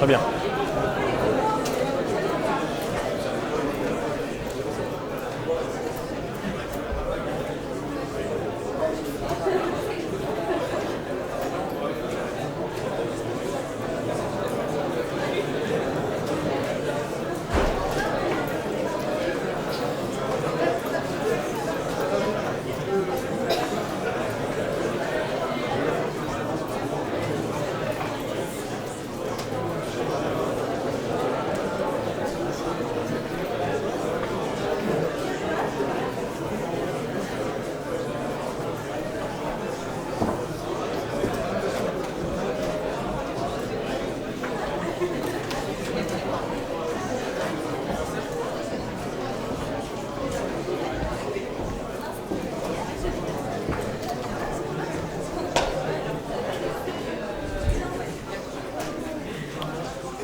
Très bien.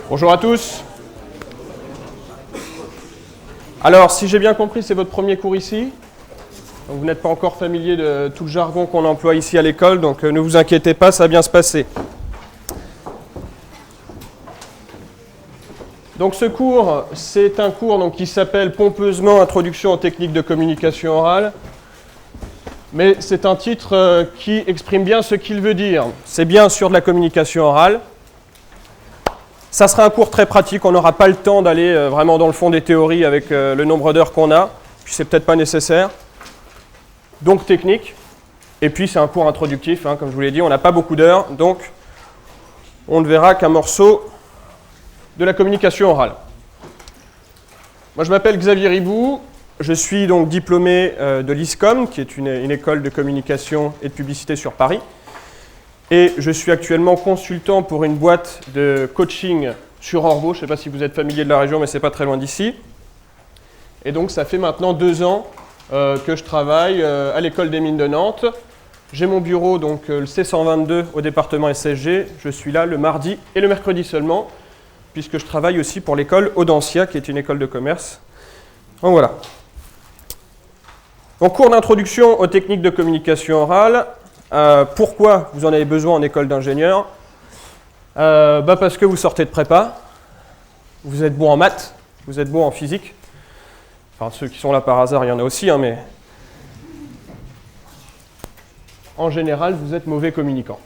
Bonjour à tous. Alors, si j'ai bien compris, c'est votre premier cours ici. Donc, vous n'êtes pas encore familier de tout le jargon qu'on emploie ici à l'école, donc ne vous inquiétez pas, ça va bien se passer. Donc ce cours, c'est un cours donc, qui s'appelle pompeusement « Introduction aux techniques de communication orale ». Mais c'est un titre qui exprime bien ce qu'il veut dire. C'est bien sûr de la communication orale. Ça sera un cours très pratique, on n'aura pas le temps d'aller vraiment dans le fond des théories avec le nombre d'heures qu'on a, puis c'est peut-être pas nécessaire. Donc technique, et puis c'est un cours introductif, hein, comme je vous l'ai dit, on n'a pas beaucoup d'heures, donc on ne verra qu'un morceau de la communication orale. Moi je m'appelle Xavier Ribou, je suis donc diplômé de l'ISCOM, qui est une école de communication et de publicité sur Paris. Et je suis actuellement consultant pour une boîte de coaching sur Orvault. Je ne sais pas si vous êtes familier de la région, mais ce n'est pas très loin d'ici. Et donc, ça fait maintenant 2 ans que je travaille à l'école des mines de Nantes. J'ai mon bureau, donc le C122 au département SSG. Je suis là le mardi et le mercredi seulement, puisque je travaille aussi pour l'école Audencia, qui est une école de commerce. Donc voilà. Donc, cours d'introduction aux techniques de communication orale. Pourquoi vous en avez besoin en école d'ingénieur? Parce que vous sortez de prépa, vous êtes bon en maths, vous êtes bon en physique. Enfin, ceux qui sont là par hasard, il y en a aussi, hein, mais en général, vous êtes mauvais communicant.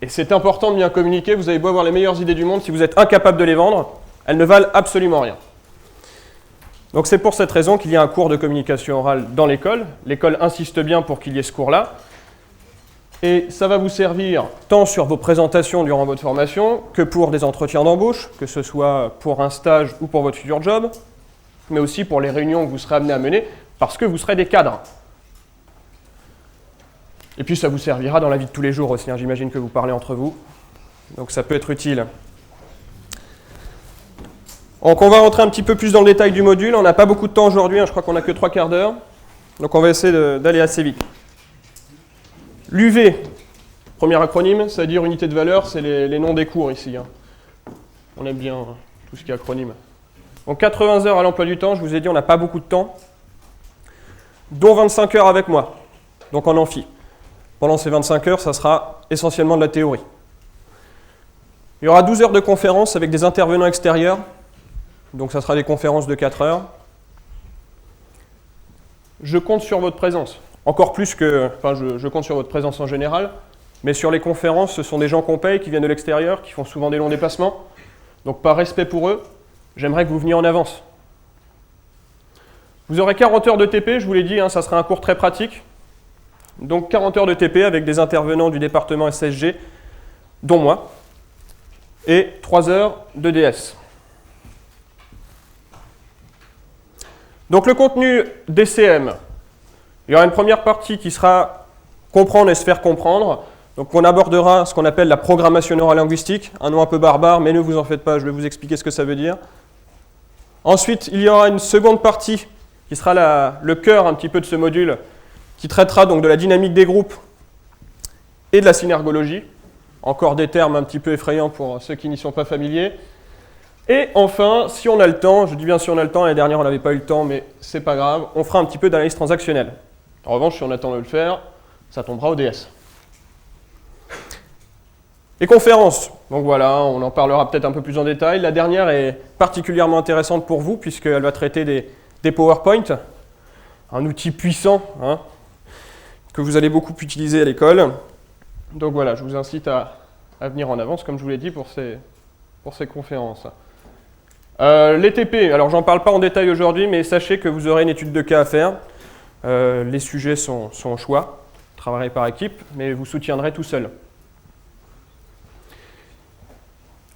Et c'est important de bien communiquer, vous avez beau avoir les meilleures idées du monde, si vous êtes incapable de les vendre, elles ne valent absolument rien. Donc c'est pour cette raison qu'il y a un cours de communication orale dans l'école. L'école insiste bien pour qu'il y ait ce cours-là. Et ça va vous servir tant sur vos présentations durant votre formation que pour des entretiens d'embauche, que ce soit pour un stage ou pour votre futur job, mais aussi pour les réunions que vous serez amenés à mener, parce que vous serez des cadres. Et puis ça vous servira dans la vie de tous les jours aussi, hein. J'imagine que vous parlez entre vous, donc ça peut être utile. Donc on va rentrer un petit peu plus dans le détail du module, on n'a pas beaucoup de temps aujourd'hui, hein, je crois qu'on n'a que 3/4 d'heure, donc on va essayer d'aller assez vite. L'UV, premier acronyme, c'est-à-dire unité de valeur, c'est les noms des cours ici. Hein. On aime bien tout ce qui est acronyme. Donc 80 heures à l'emploi du temps, je vous ai dit on n'a pas beaucoup de temps, dont 25 heures avec moi, donc en amphi. Pendant ces 25 heures, ça sera essentiellement de la théorie. Il y aura 12 heures de conférences avec des intervenants extérieurs, donc ça sera des conférences de 4 heures. Je compte sur votre présence. Encore plus que, enfin je compte sur votre présence en général, mais sur les conférences, ce sont des gens qu'on paye, qui viennent de l'extérieur, qui font souvent des longs déplacements. Donc par respect pour eux, j'aimerais que vous veniez en avance. Vous aurez 40 heures de TP, je vous l'ai dit, hein, ça sera un cours très pratique. Donc 40 heures de TP avec des intervenants du département SSG, dont moi, et 3 heures de DS. Donc le contenu DCM. Il y aura une première partie qui sera comprendre et se faire comprendre. Donc on abordera ce qu'on appelle la programmation neurolinguistique, un nom un peu barbare, mais ne vous en faites pas, je vais vous expliquer ce que ça veut dire. Ensuite, il y aura une seconde partie qui sera le cœur un petit peu de ce module, qui traitera donc de la dynamique des groupes et de la synergologie. Encore des termes un petit peu effrayants pour ceux qui n'y sont pas familiers. Et enfin, si on a le temps, je dis bien si on a le temps, l'année dernière on n'avait pas eu le temps, mais c'est pas grave, on fera un petit peu d'analyse transactionnelle. En revanche, si on attend de le faire, ça tombera au DS. Les conférences, donc voilà, on en parlera peut-être un peu plus en détail. La dernière est particulièrement intéressante pour vous puisqu'elle va traiter des PowerPoint, un outil puissant hein, que vous allez beaucoup utiliser à l'école. Donc voilà, je vous incite à venir en avance, comme je vous l'ai dit, pour ces conférences. Les TP, alors j'en parle pas en détail aujourd'hui, mais sachez que vous aurez une étude de cas à faire. Les sujets sont au choix, travaillerez par équipe, mais vous soutiendrez tout seul.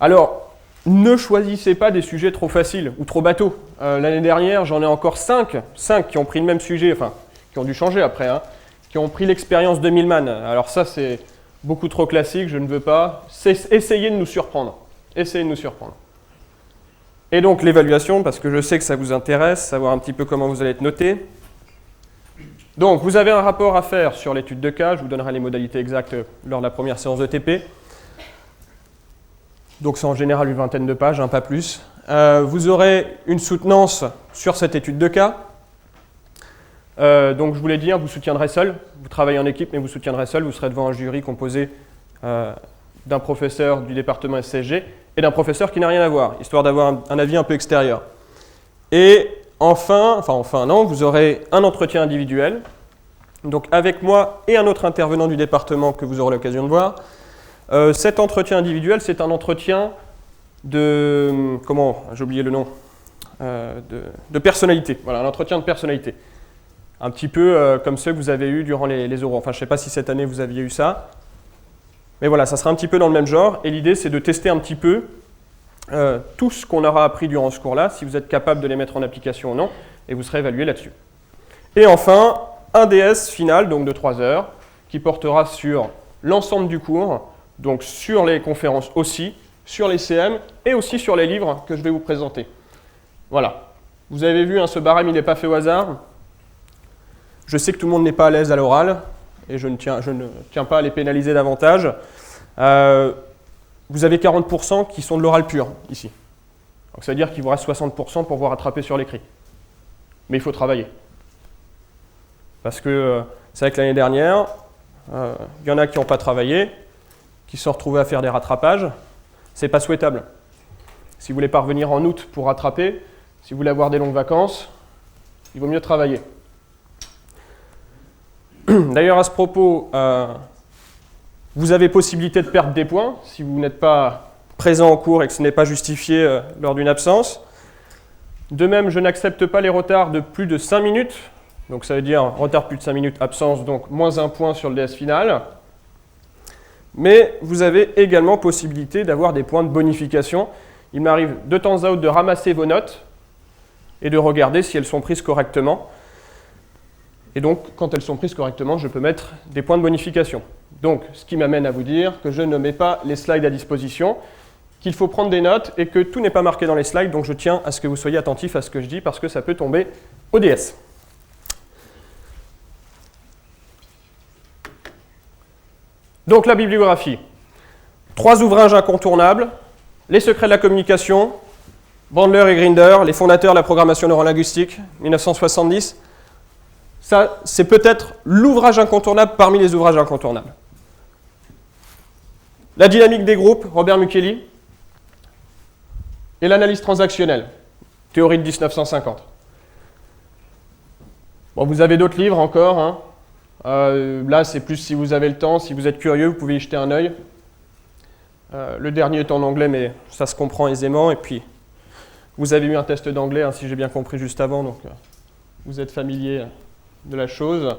Alors, ne choisissez pas des sujets trop faciles ou trop bateaux. L'année dernière, j'en ai encore 5 qui ont pris le même sujet, enfin, qui ont dû changer après, hein, qui ont pris l'expérience de Millman. Alors ça, c'est beaucoup trop classique, je ne veux pas. Essayez de nous surprendre. Essayez de nous surprendre. Et donc, l'évaluation, parce que je sais que ça vous intéresse, savoir un petit peu comment vous allez être noté. Donc, vous avez un rapport à faire sur l'étude de cas, je vous donnerai les modalités exactes lors de la première séance de TP. Donc c'est en général une vingtaine de pages, hein, pas plus. Vous aurez une soutenance sur cette étude de cas. Donc je voulais dire, vous soutiendrez seul. Vous travaillez en équipe, mais vous soutiendrez seul. Vous serez devant un jury composé d'un professeur du département SCSG et d'un professeur qui n'a rien à voir, histoire d'avoir un avis un peu extérieur. Et enfin non, vous aurez un entretien individuel, donc avec moi et un autre intervenant du département que vous aurez l'occasion de voir. Cet entretien individuel, c'est un entretien de... Comment? J'ai oublié le nom. De personnalité. Voilà, un entretien de personnalité. Un petit peu comme ceux que vous avez eus durant les oraux. Enfin, je ne sais pas si cette année vous aviez eu ça. Mais voilà, ça sera un petit peu dans le même genre. Et l'idée, c'est de tester un petit peu tout ce qu'on aura appris durant ce cours-là, si vous êtes capable de les mettre en application ou non, et vous serez évalué là-dessus. Et enfin, un DS final, donc de 3 heures, qui portera sur l'ensemble du cours, donc sur les conférences aussi, sur les CM et aussi sur les livres que je vais vous présenter. Voilà. Vous avez vu, hein, ce barème, il n'est pas fait au hasard. Je sais que tout le monde n'est pas à l'aise à l'oral et je ne tiens pas à les pénaliser davantage. Vous avez 40% qui sont de l'oral pur, ici. Donc ça veut dire qu'il vous reste 60% pour vous rattraper sur l'écrit. Mais il faut travailler. Parce que c'est vrai que l'année dernière, il y en a qui n'ont pas travaillé, qui se sont retrouvés à faire des rattrapages. C'est pas souhaitable. Si vous voulez pas revenir en août pour rattraper, si vous voulez avoir des longues vacances, il vaut mieux travailler. D'ailleurs, à ce propos, vous avez possibilité de perdre des points si vous n'êtes pas présent au cours et que ce n'est pas justifié lors d'une absence. De même, je n'accepte pas les retards de plus de 5 minutes. Donc ça veut dire retard plus de 5 minutes, absence, donc moins 1 point sur le DS final. Mais vous avez également possibilité d'avoir des points de bonification. Il m'arrive de temps à autre de ramasser vos notes et de regarder si elles sont prises correctement. Et donc, quand elles sont prises correctement, je peux mettre des points de bonification. Donc, ce qui m'amène à vous dire que je ne mets pas les slides à disposition, qu'il faut prendre des notes et que tout n'est pas marqué dans les slides. Donc, je tiens à ce que vous soyez attentifs à ce que je dis parce que ça peut tomber au DS. Donc la bibliographie. 3 ouvrages incontournables, Les secrets de la communication, Bandler et Grinder, les fondateurs de la programmation neurolinguistique, 1970. Ça, c'est peut-être l'ouvrage incontournable parmi les ouvrages incontournables. La dynamique des groupes, Robert Muchelli, et l'analyse transactionnelle, théorie de 1950. Bon, vous avez d'autres livres encore, hein. Là, c'est plus si vous avez le temps, si vous êtes curieux, vous pouvez y jeter un œil. Le dernier est en anglais, mais ça se comprend aisément. Et puis, vous avez eu un test d'anglais, hein, si j'ai bien compris juste avant, donc vous êtes familier de la chose.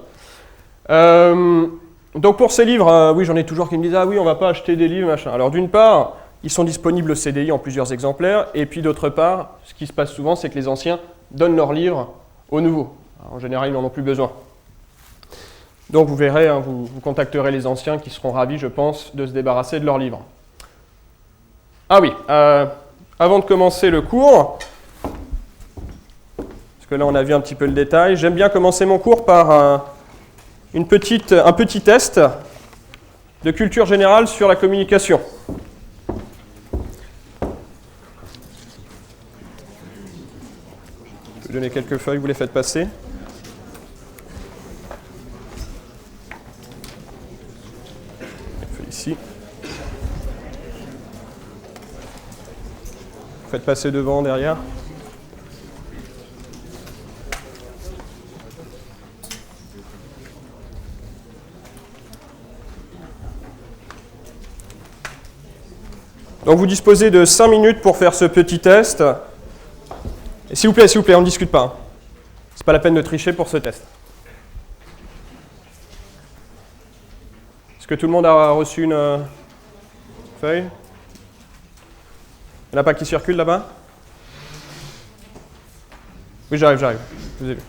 Donc pour ces livres, oui, j'en ai toujours qui me disent « Ah oui, on ne va pas acheter des livres, machin ». Alors d'une part, ils sont disponibles au CDI en plusieurs exemplaires. Et puis d'autre part, ce qui se passe souvent, c'est que les anciens donnent leurs livres aux nouveaux. En général, ils n'en ont plus besoin. Donc vous verrez, hein, vous contacterez les anciens qui seront ravis, je pense, de se débarrasser de leurs livres. Ah oui, avant de commencer le cours, parce que là on a vu un petit peu le détail, j'aime bien commencer mon cours par un petit test de culture générale sur la communication. Je vais vous donner quelques feuilles, vous les faites passer. Ici. Faites passer devant, derrière. Donc vous disposez de 5 minutes pour faire ce petit test. Et s'il vous plaît, on ne discute pas. C'est pas la peine de tricher pour ce test. Est-ce que tout le monde a reçu une feuille? Il n'y en a pas qui circulent là-bas? Oui, j'arrive. Je vous ai vu.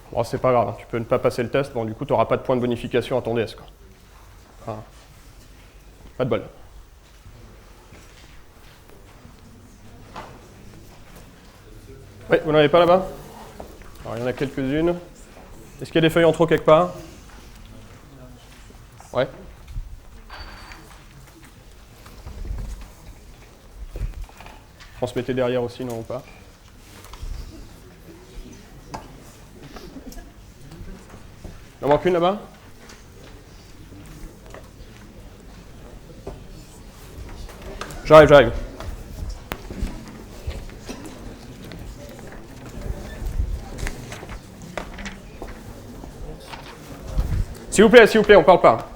Bon, c'est pas grave, tu peux ne pas passer le test. Bon, du coup, tu n'auras pas de point de bonification à ton DS, quoi. Enfin, pas de bol. Oui, vous n'en avez pas là-bas? Alors, il y en a quelques-unes. Est-ce qu'il y a des feuilles en trop quelque part? Ouais. Transmettez derrière aussi, non ou pas? Il en manque une là-bas? J'arrive. S'il vous plaît, on parle pas.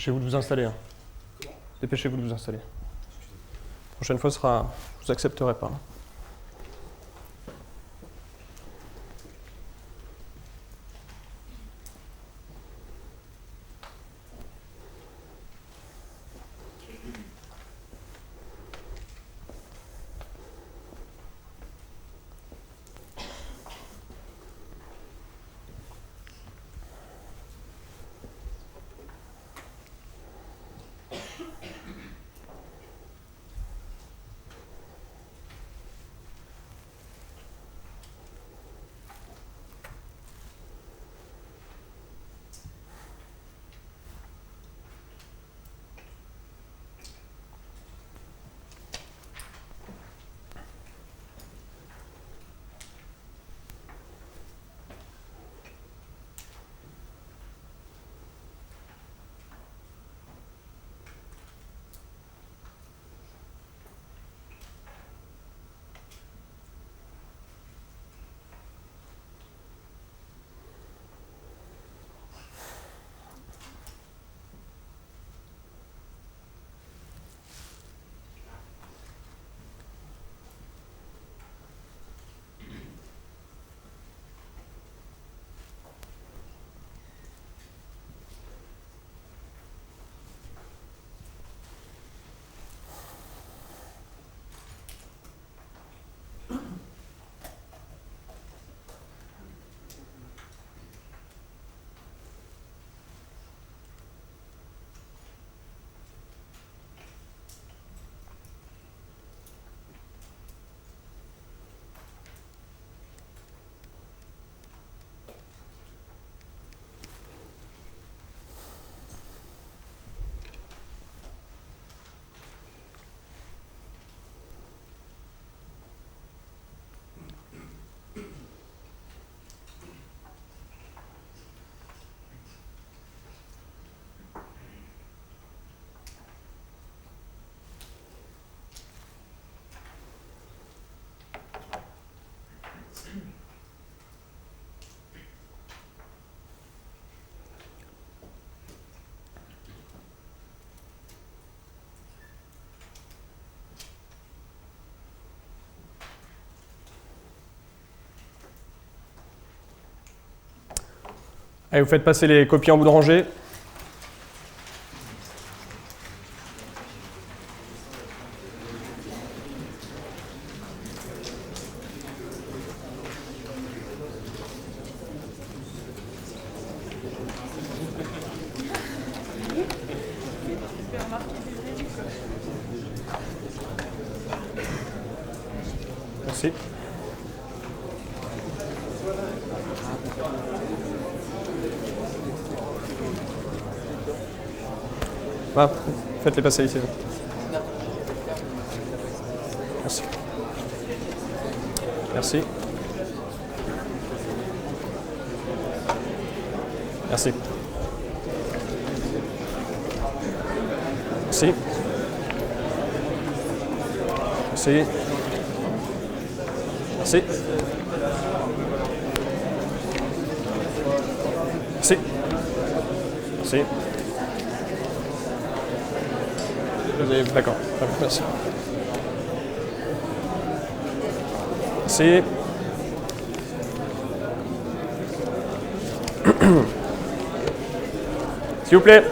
Dépêchez-vous de vous installer. Hein. Dépêchez-vous de vous installer. La prochaine fois, je vous accepterai pas. Allez, vous faites passer les copies en bout de rangée. Merci. Ah, faites-les passer ici. Merci. Merci. Merci. Merci. Merci. Merci. Merci. Merci. D'accord. Merci. Merci. S'il vous plaît.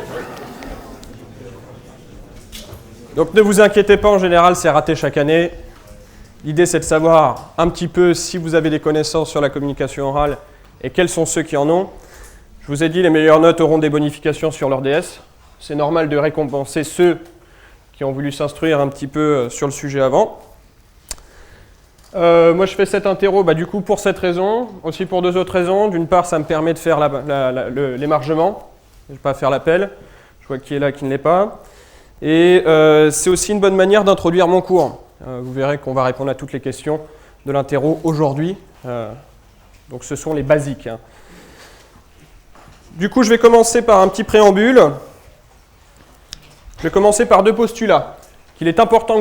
Donc ne vous inquiétez pas, en général, c'est raté chaque année. L'idée, c'est de savoir un petit peu si vous avez des connaissances sur la communication orale et quels sont ceux qui en ont. Je vous ai dit, les meilleures notes auront des bonifications sur leur DS. C'est normal de récompenser ceux qui ont voulu s'instruire un petit peu sur le sujet avant. Moi, je fais cette interro du coup pour cette raison, aussi pour deux autres raisons. D'une part, ça me permet de faire l'émargement. Je ne vais pas faire l'appel. Je vois qui est là, qui ne l'est pas. Et c'est aussi une bonne manière d'introduire mon cours. Vous verrez qu'on va répondre à toutes les questions de l'interro aujourd'hui. Donc ce sont les basiques. Du coup, je vais commencer par un petit préambule. Je vais commencer par deux postulats qu'il est important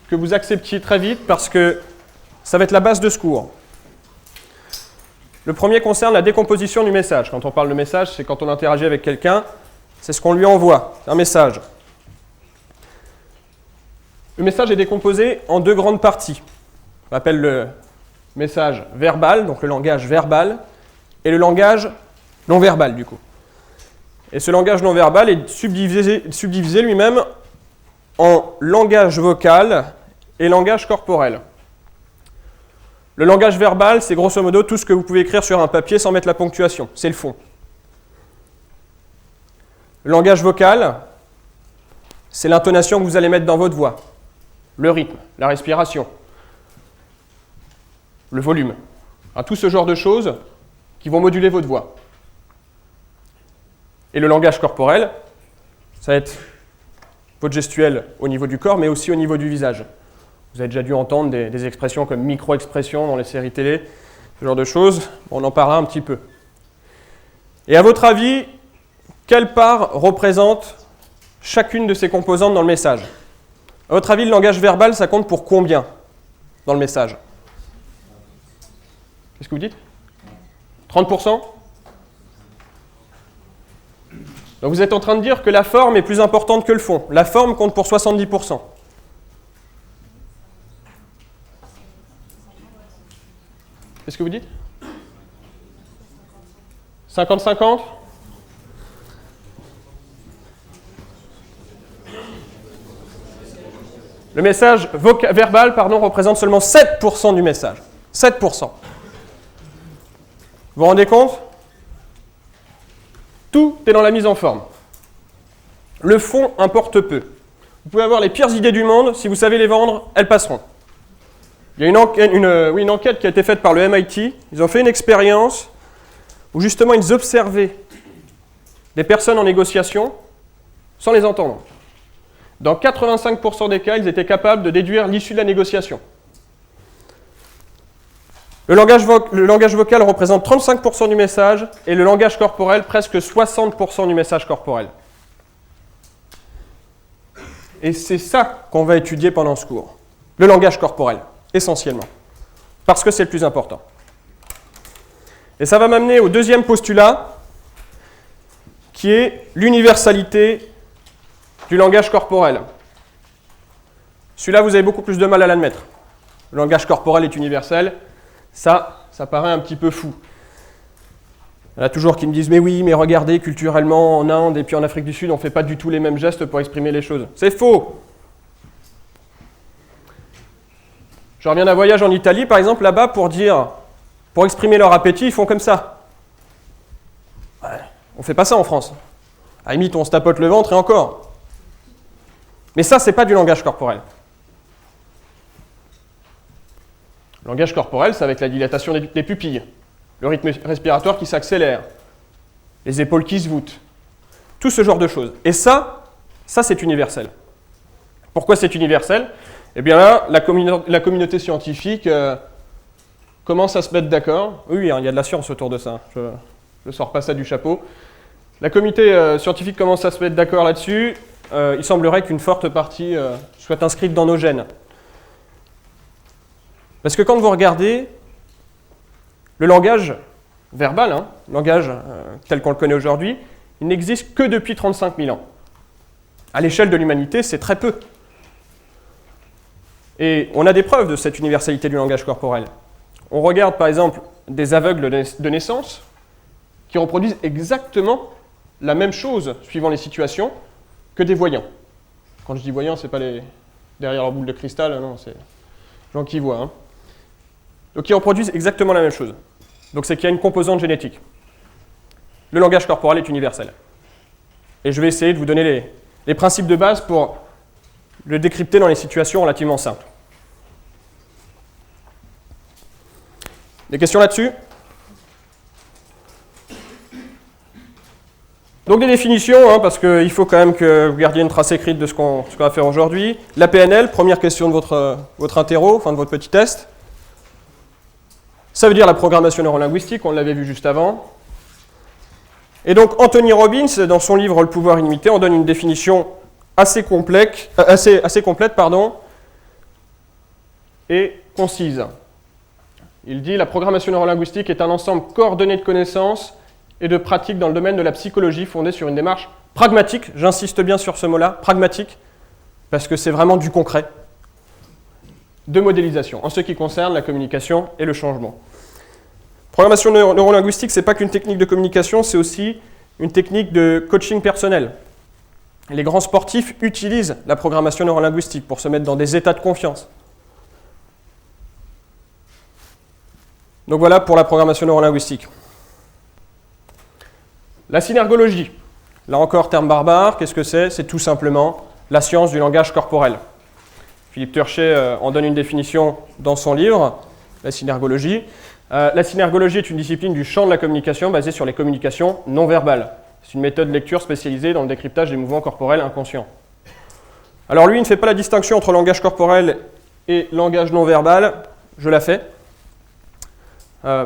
que vous acceptiez très vite parce que ça va être la base de ce cours. Le premier concerne la décomposition du message. Quand on parle de message, c'est quand on interagit avec quelqu'un, c'est ce qu'on lui envoie, un message. Le message est décomposé en deux grandes parties. On appelle le message verbal, donc le langage verbal, et le langage non verbal du coup. Et ce langage non verbal est subdivisé lui-même en langage vocal et langage corporel. Le langage verbal, c'est grosso modo tout ce que vous pouvez écrire sur un papier sans mettre la ponctuation, c'est le fond. Le langage vocal, c'est l'intonation que vous allez mettre dans votre voix, le rythme, la respiration, le volume, tout ce genre de choses qui vont moduler votre voix. Et le langage corporel, ça va être votre gestuelle au niveau du corps, mais aussi au niveau du visage. Vous avez déjà dû entendre des expressions comme micro-expression dans les séries télé, ce genre de choses. On en parlera un petit peu. Et à votre avis, quelle part représente chacune de ces composantes dans le message? À votre avis, le langage verbal, ça compte pour combien dans le message? Qu'est-ce que vous dites? 30%? Donc vous êtes en train de dire que la forme est plus importante que le fond. La forme compte pour 70%. Qu'est-ce que vous dites? 50-50? Le message verbal représente seulement 7% du message. 7%. Vous vous rendez compte? Tout est dans la mise en forme. Le fond importe peu. Vous pouvez avoir les pires idées du monde, si vous savez les vendre, elles passeront. Il y a une enquête qui a été faite par le MIT. Ils ont fait une expérience où justement ils observaient des personnes en négociation sans les entendre. Dans 85% des cas, ils étaient capables de déduire l'issue de la négociation. Le langage vocal représente 35% du message et le langage corporel presque 60% du message corporel. Et c'est ça qu'on va étudier pendant ce cours. Le langage corporel, essentiellement. Parce que c'est le plus important. Et ça va m'amener au deuxième postulat, qui est l'universalité du langage corporel. Celui-là, vous avez beaucoup plus de mal à l'admettre. Le langage corporel est universel. Ça paraît un petit peu fou. Il y en a toujours qui me disent « Mais oui, mais regardez, culturellement, en Inde et puis en Afrique du Sud, on ne fait pas du tout les mêmes gestes pour exprimer les choses. » C'est faux! Je reviens d'un voyage en Italie, par exemple, là-bas, pour exprimer leur appétit, ils font comme ça. Ouais, on ne fait pas ça en France. À la limite, on se tapote le ventre et encore. Mais ça, c'est pas du langage corporel. Le langage corporel, c'est avec la dilatation des pupilles, le rythme respiratoire qui s'accélère, les épaules qui se voûtent, tout ce genre de choses. Et ça c'est universel. Pourquoi c'est universel? Eh bien là, la communauté scientifique commence à se mettre d'accord. Oui, hein, il y a de la science autour de ça, je ne sors pas ça du chapeau. La communauté scientifique commence à se mettre d'accord là-dessus. Il semblerait qu'une forte partie soit inscrite dans nos gènes. Parce que quand vous regardez le langage verbal, le langage tel qu'on le connaît aujourd'hui, il n'existe que depuis 35 000 ans. À l'échelle de l'humanité, c'est très peu. Et on a des preuves de cette universalité du langage corporel. On regarde par exemple des aveugles de naissance qui reproduisent exactement la même chose, suivant les situations, que des voyants. Quand je dis voyants, ce n'est pas derrière leur boule de cristal, non, c'est les gens qui voient. Donc ils reproduisent exactement la même chose. Donc c'est qu'il y a une composante génétique. Le langage corporel est universel. Et je vais essayer de vous donner les principes de base pour le décrypter dans les situations relativement simples. Des questions là-dessus? Donc des définitions, parce qu'il faut quand même que vous gardiez une trace écrite de ce qu'on va faire aujourd'hui. La PNL, première question de votre interro, enfin de votre petit test. Ça veut dire la programmation neurolinguistique, on l'avait vu juste avant. Et donc Anthony Robbins, dans son livre Le pouvoir illimité, on donne une définition assez complète et concise. Il dit « La programmation neurolinguistique est un ensemble coordonné de connaissances et de pratiques dans le domaine de la psychologie fondée sur une démarche pragmatique », j'insiste bien sur ce mot-là, pragmatique, parce que c'est vraiment du concret, de modélisation, en ce qui concerne la communication et le changement. Programmation neurolinguistique, ce n'est pas qu'une technique de communication, c'est aussi une technique de coaching personnel. Les grands sportifs utilisent la programmation neurolinguistique pour se mettre dans des états de confiance. Donc voilà pour la programmation neurolinguistique. La synergologie, là encore terme barbare, qu'est-ce que c'est? C'est tout simplement la science du langage corporel. Philippe Turchet en donne une définition dans son livre, la synergologie. La synergologie est une discipline du champ de la communication basée sur les communications non verbales. C'est une méthode de lecture spécialisée dans le décryptage des mouvements corporels inconscients. Alors lui, il ne fait pas la distinction entre langage corporel et langage non verbal, je la fais,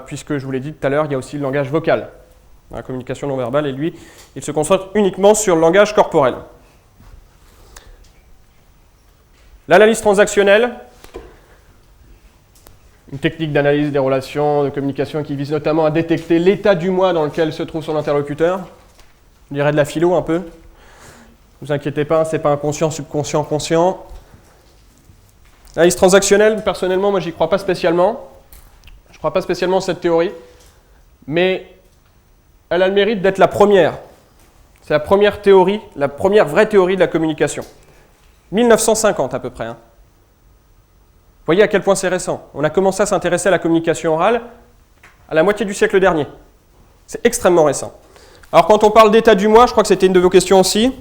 puisque je vous l'ai dit tout à l'heure, il y a aussi le langage vocal, la communication non verbale, et lui, il se concentre uniquement sur le langage corporel. L'analyse transactionnelle, une technique d'analyse des relations de communication qui vise notamment à détecter l'état du moi dans lequel se trouve son interlocuteur. Je dirais de la philo un peu. Ne vous inquiétez pas, ce n'est pas inconscient, subconscient, conscient. L'analyse transactionnelle, personnellement, moi, j'y crois pas spécialement. Je ne crois pas spécialement à cette théorie, mais elle a le mérite d'être la première. C'est la première théorie, la première vraie théorie de la communication. 1950 à peu près. Vous voyez à quel point c'est récent. On a commencé à s'intéresser à la communication orale à la moitié du siècle dernier. C'est extrêmement récent. Alors quand on parle d'état du moi, je crois que c'était une de vos questions aussi.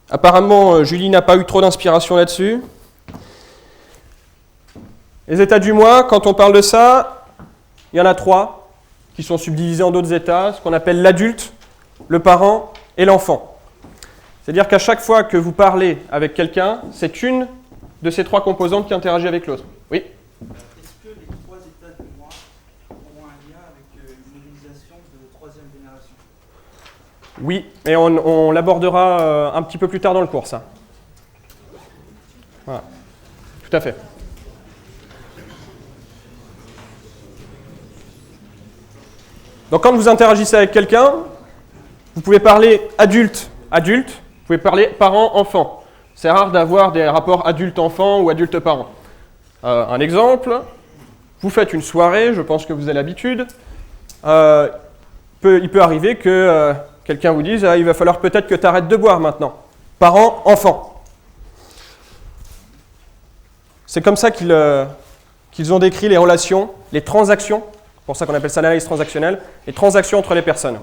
Apparemment, Julie n'a pas eu trop d'inspiration là-dessus. Les états du moi, quand on parle de ça, il y en a 3 qui sont subdivisés en d'autres états, ce qu'on appelle l'adulte, le parent et l'enfant. C'est-à-dire qu'à chaque fois que vous parlez avec quelqu'un, c'est une de ces 3 composantes qui interagit avec l'autre. Oui? Est-ce que les 3 états du moi ont un lien avec une modélisation de 3e génération? Oui, et on l'abordera un petit peu plus tard dans le cours, ça. Voilà. Tout à fait. Donc quand vous interagissez avec quelqu'un, vous pouvez parler adulte-adulte, vous pouvez parler parent-enfant. C'est rare d'avoir des rapports adulte-enfant ou adulte-parent. Un exemple, vous faites une soirée, je pense que vous avez l'habitude, il peut arriver que quelqu'un vous dise il va falloir peut-être que tu arrêtes de boire maintenant. Parents, enfants. C'est comme ça qu'ils ont décrit les relations, les transactions, c'est pour ça qu'on appelle ça l'analyse transactionnelle, les transactions entre les personnes.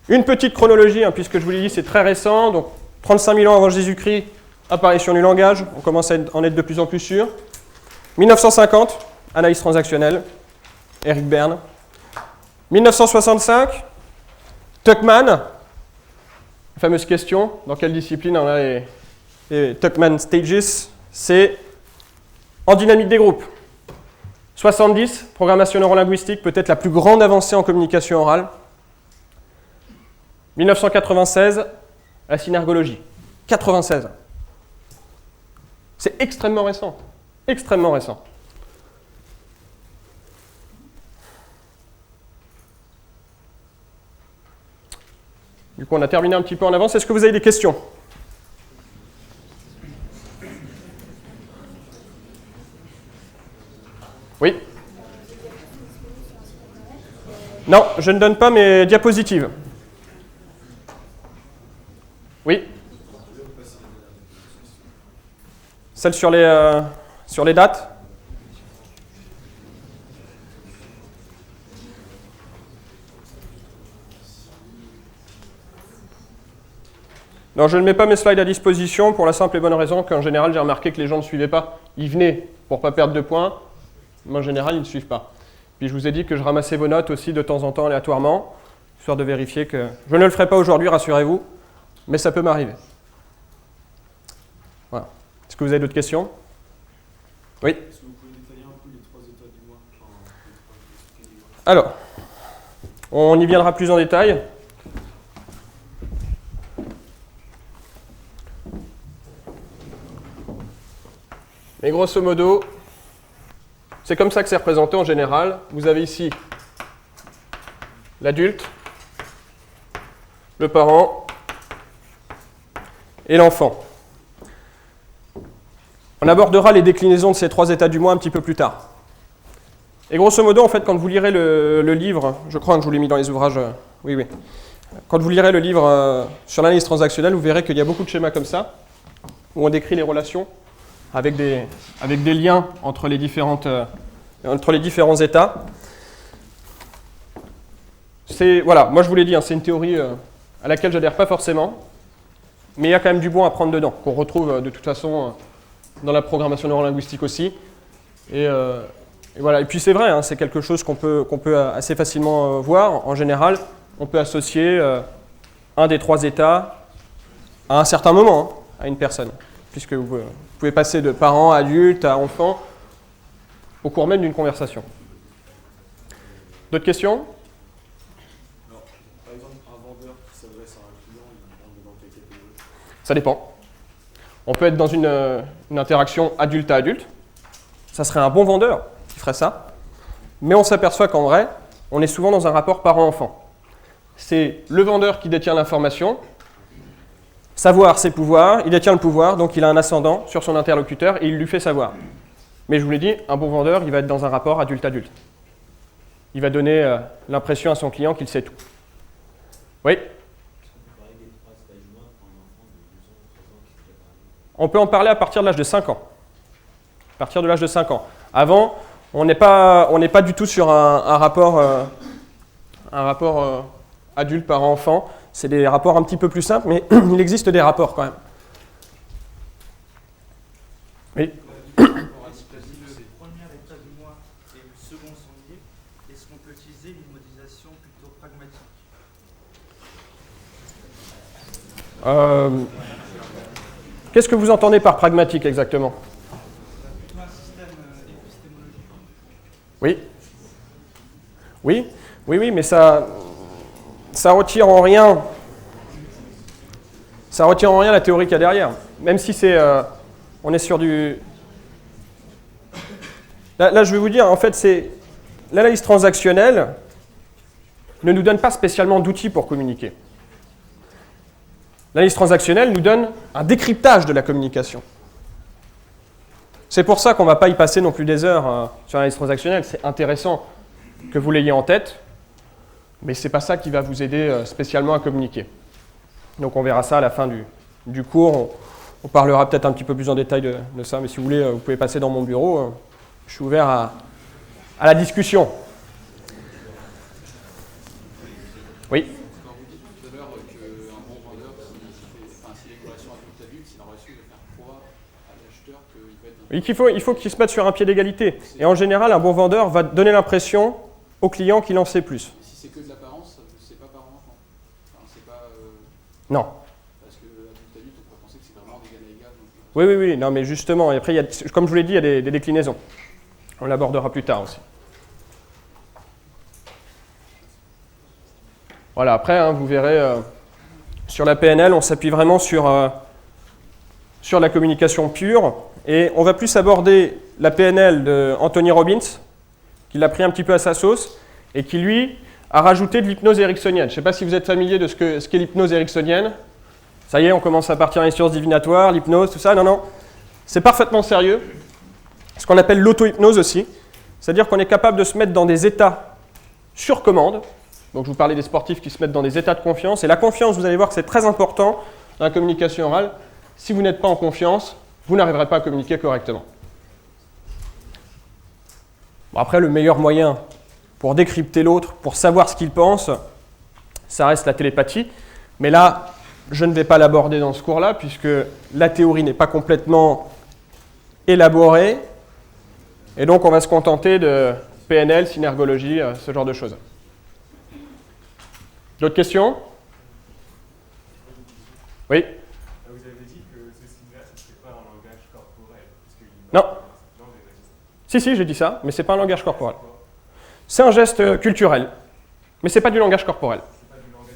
Une petite chronologie, hein, puisque je vous l'ai dit, c'est très récent, donc 35 000 ans avant Jésus-Christ, apparition du langage, on commence à en être de plus en plus sûr. 1950, analyse transactionnelle, Eric Berne. 1965, Tuckman, fameuse question, dans quelle discipline on a les Tuckman Stages, c'est en dynamique des groupes. 70, programmation neurolinguistique, peut-être la plus grande avancée en communication orale. 1996, la synergologie. 96. C'est extrêmement récent. Extrêmement récent. Du coup, on a terminé un petit peu en avance. Est-ce que vous avez des questions ? Oui ? Non, je ne donne pas mes diapositives. Oui ? Celle sur les dates ? Non, je ne mets pas mes slides à disposition pour la simple et bonne raison qu'en général, j'ai remarqué que les gens ne suivaient pas. Ils venaient pour ne pas perdre de points, mais en général, ils ne suivent pas. Puis je vous ai dit que je ramassais vos notes aussi de temps en temps aléatoirement, histoire de vérifier que... Je ne le ferai pas aujourd'hui, rassurez-vous, mais ça peut m'arriver. Voilà. Est-ce que vous avez d'autres questions ? Oui ? Est-ce que vous pouvez détailler un peu les 3 états du mois ? Alors, on y viendra plus en détail. Mais grosso modo, c'est comme ça que c'est représenté en général. Vous avez ici l'adulte, le parent et l'enfant. On abordera les déclinaisons de ces 3 états du moi un petit peu plus tard. Et grosso modo, en fait, quand vous lirez le livre, je crois que je vous l'ai mis dans les ouvrages, oui. Quand vous lirez le livre sur l'analyse transactionnelle, vous verrez qu'il y a beaucoup de schémas comme ça, où on décrit les relations avec des liens entre les différents états. Voilà, moi je vous l'ai dit, hein, c'est une théorie à laquelle je n'adhère pas forcément, mais il y a quand même du bon à prendre dedans, qu'on retrouve de toute façon dans la programmation neurolinguistique aussi. Et voilà. Et puis c'est vrai, hein, c'est quelque chose qu'on peut assez facilement voir. En général, on peut associer un des 3 états à un certain moment, hein, à une personne, puisque vous pouvez passer de parent à adulte à enfant au cours même d'une conversation. D'autres questions ? Alors, par exemple, un vendeur qui s'adresse à un client, on est dans quelle catégorie ? Ça dépend. On peut être dans une interaction adulte à adulte. Ça serait un bon vendeur qui ferait ça. Mais on s'aperçoit qu'en vrai, on est souvent dans un rapport parent-enfant. C'est le vendeur qui détient l'information. Savoir, c'est pouvoir. Il détient le pouvoir, donc il a un ascendant sur son interlocuteur et il lui fait savoir. Mais je vous l'ai dit, un bon vendeur, il va être dans un rapport adulte-adulte. Il va donner l'impression à son client qu'il sait tout. Oui ? On peut en parler à partir de l'âge de 5 ans. À partir de l'âge de 5 ans. Avant, on n'est pas du tout sur un rapport adulte par enfant. C'est des rapports un petit peu plus simples, mais il existe des rapports quand même. Oui. Le premier état du moi et le second sont liés. Est-ce qu'on peut utiliser une modélisation plutôt pragmatique ? Qu'est-ce que vous entendez par pragmatique exactement ? Plutôt un système épistémologique. Oui. Oui, mais ça retire en rien. Ça retire en rien la théorie qu'il y a derrière. Même si on est sur du. Là, je vais vous dire, en fait, c'est l'analyse transactionnelle ne nous donne pas spécialement d'outils pour communiquer. L'analyse transactionnelle nous donne un décryptage de la communication. C'est pour ça qu'on ne va pas y passer non plus des heures sur l'analyse transactionnelle. C'est intéressant que vous l'ayez en tête, mais ce n'est pas ça qui va vous aider spécialement à communiquer. Donc on verra ça à la fin du cours. On parlera peut-être un petit peu plus en détail de ça, mais si vous voulez, vous pouvez passer dans mon bureau. Je suis ouvert à la discussion. Oui. Quand vous dites tout à l'heure qu'un bon vendeur, s'il est en relation avec ta vue, s'il a reçu de faire croire à l'acheteur qu'il va être... Il faut qu'il se mette sur un pied d'égalité. Et en général, un bon vendeur va donner l'impression au client qu'il en sait plus. Si c'est que de l'apparence, c'est pas par enfant. Enfin, c'est pas... Non. Parce que à ta vue, on pourrait penser que c'est vraiment d'égal à égal. Oui. Non, mais justement, et après, comme je vous l'ai dit, il y a des déclinaisons. On l'abordera plus tard aussi. Voilà, après, hein, vous verrez, sur la PNL, on s'appuie vraiment sur la communication pure. Et on va plus aborder la PNL d'Anthony Robbins, qui l'a pris un petit peu à sa sauce, et qui, lui, a rajouté de l'hypnose ericksonienne. Je ne sais pas si vous êtes familier de ce qu'est l'hypnose ericksonienne. Ça y est, on commence à partir dans les sciences divinatoires, l'hypnose, tout ça. Non. C'est parfaitement sérieux. Ce qu'on appelle l'auto-hypnose aussi. C'est-à-dire qu'on est capable de se mettre dans des états sur commande. Donc je vous parlais des sportifs qui se mettent dans des états de confiance. Et la confiance, vous allez voir que c'est très important dans la communication orale. Si vous n'êtes pas en confiance, vous n'arriverez pas à communiquer correctement. Bon, après, le meilleur moyen pour décrypter l'autre, pour savoir ce qu'il pense, ça reste la télépathie. Mais là, je ne vais pas l'aborder dans ce cours-là, puisque la théorie n'est pas complètement élaborée. Et donc, on va se contenter de PNL, synergologie, ce genre de choses. D'autres questions? Oui? Vous avez dit que ce signe-là, ce n'était pas un langage corporel. Non. Si, j'ai dit ça, mais ce n'est pas un langage corporel. C'est un geste culturel, mais ce n'est pas du langage corporel. C'est pas du langage.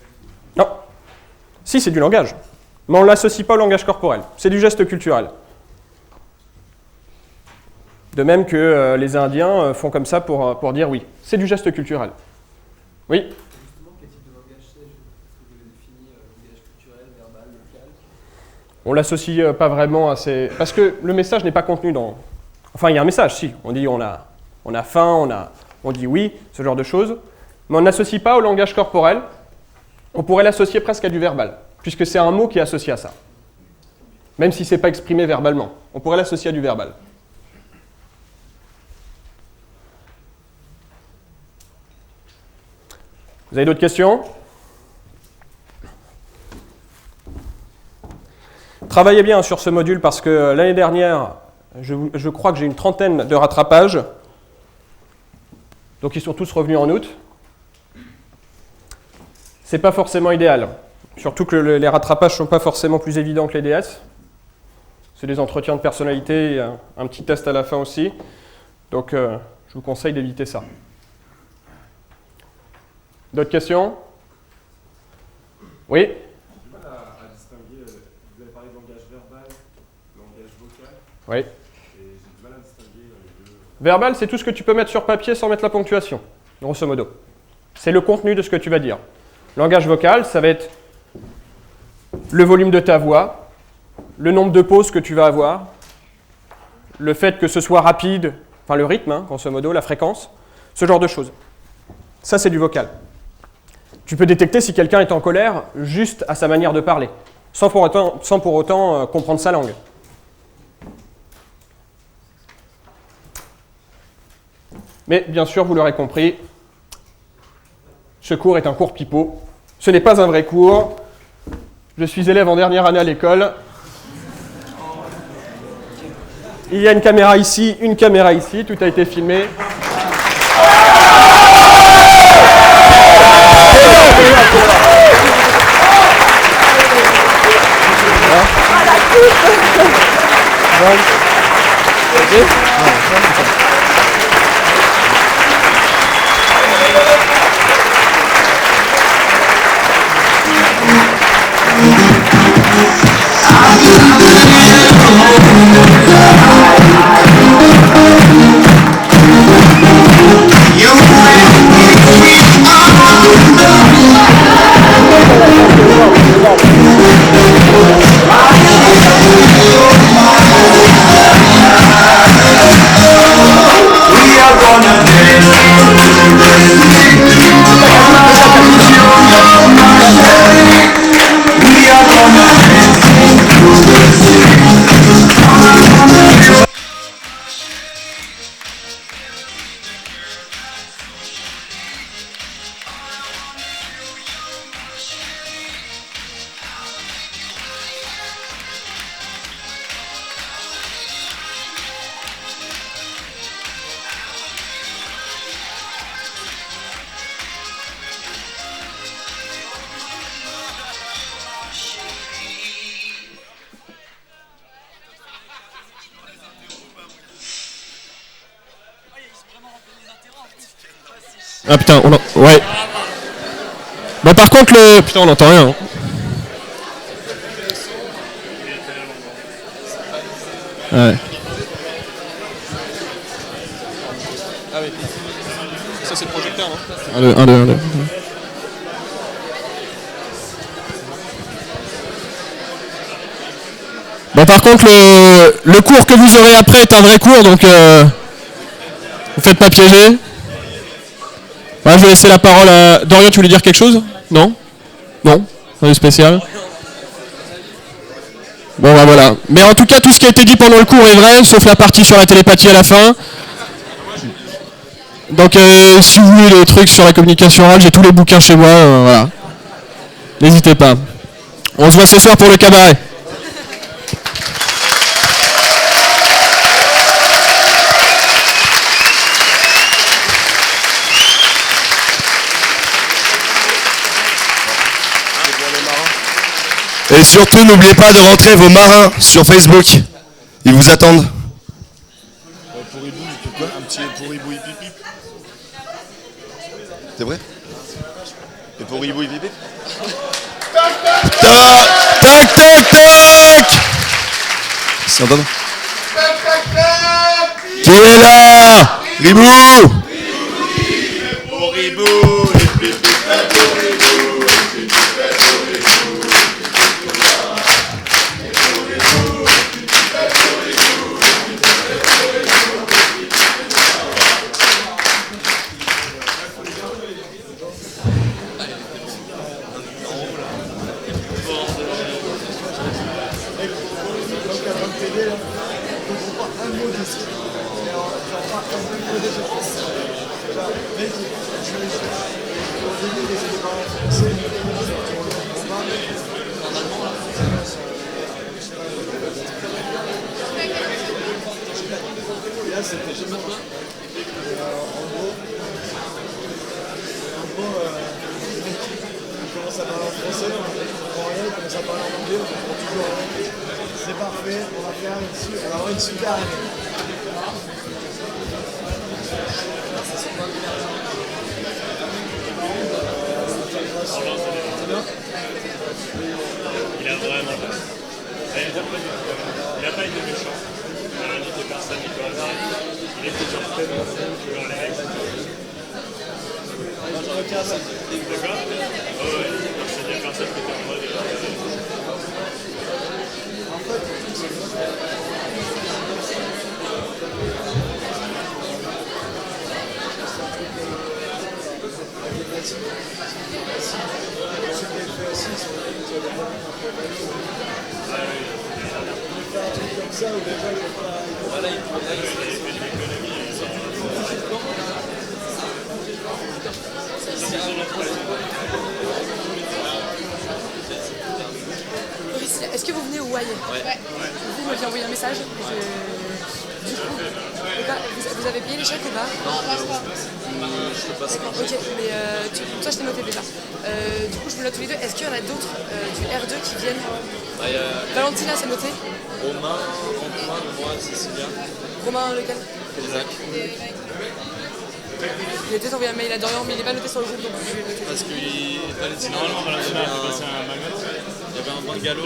Non. Si, c'est du langage, mais on ne l'associe pas au langage corporel. C'est du geste culturel. De même que les Indiens font comme ça pour dire oui. C'est du geste culturel. Oui? On ne l'associe pas vraiment à ces... Parce que le message n'est pas contenu dans... Enfin, il y a un message, si. On dit on a faim, on dit oui, ce genre de choses. Mais on n'associe pas au langage corporel. On pourrait l'associer presque à du verbal, puisque c'est un mot qui est associé à ça. Même si ce n'est pas exprimé verbalement. On pourrait l'associer à du verbal. Vous avez d'autres questions ? Travaillez bien sur ce module parce que l'année dernière, je crois que j'ai une trentaine de rattrapages. Donc ils sont tous revenus en août. C'est pas forcément idéal. Surtout que les rattrapages ne sont pas forcément plus évidents que les DS. C'est des entretiens de personnalité, un petit test à la fin aussi. Donc je vous conseille d'éviter ça. D'autres questions? Oui? J'ai du mal à distinguer, vous avez parlé de langage verbal, langage vocal, Oui. et j'ai du mal à distinguer les deux. Verbal, c'est tout ce que tu peux mettre sur papier sans mettre la ponctuation, grosso modo. C'est le contenu de ce que tu vas dire. Langage vocal, ça va être le volume de ta voix, le nombre de pauses que tu vas avoir, le fait que ce soit rapide, enfin le rythme, grosso modo, la fréquence, ce genre de choses. Ça, c'est du vocal. Tu peux détecter si quelqu'un est en colère juste à sa manière de parler, sans pour autant comprendre sa langue. Mais bien sûr, vous l'aurez compris, ce cours est un cours pipeau. Ce n'est pas un vrai cours. Je suis élève en dernière année à l'école. Il y a une caméra ici, tout a été filmé. Ah putain, ouais. Bon par contre le... Putain on n'entend rien. Hein. Ouais. Ah oui. Ça c'est le projecteur, non? 1, 2. Bon par contre le cours que vous aurez après est un vrai cours, donc vous faites pas piéger. Ouais, je vais laisser la parole à... Dorian, tu voulais dire quelque chose? Non? Non? Rien de spécial? Bon bah voilà. Mais en tout cas, tout ce qui a été dit pendant le cours est vrai, sauf la partie sur la télépathie à la fin. Donc si vous voulez des trucs sur la communication orale, j'ai tous les bouquins chez moi, voilà. N'hésitez pas. On se voit ce soir pour le cabaret. Et surtout, n'oubliez pas de rentrer vos marins sur Facebook. Ils vous attendent. Un petit pourri-bouille pipi. C'est vrai? Et pourri-bouille pipi. Tac, tac, tac. C'est entendu? Qui est là? Ribou. C'est parfait, on va avoir une super année. Il a vraiment pas. Il a pas été méchant. Il a invité personne, il peut avoir. Il était sur le thème, genre les mecs. D'accord? Oh ouais, c'est des personnes qui étaient en mode. Est-ce que vous venez au Wai? Ouais. Vous m'avez envoyé un message. Du coup, vous avez payé les chèques ou pas? Non, je peux pas. Ok, mais toi je t'ai noté déjà. Du coup, je vous note tous les deux. Est-ce qu'il y en a d'autres du R2 qui viennent? Valentina, c'est noté. Romain, Antoine, moi, Cécilia. Romain, lequel? Isaac. Il a peut-être envoyé un mail à Dorian, mais il n'est pas noté sur le groupe, donc je vais le noter. Parce qu'il fallait normalement, Valentina a fait passer un magasin. Il y avait un bungalow.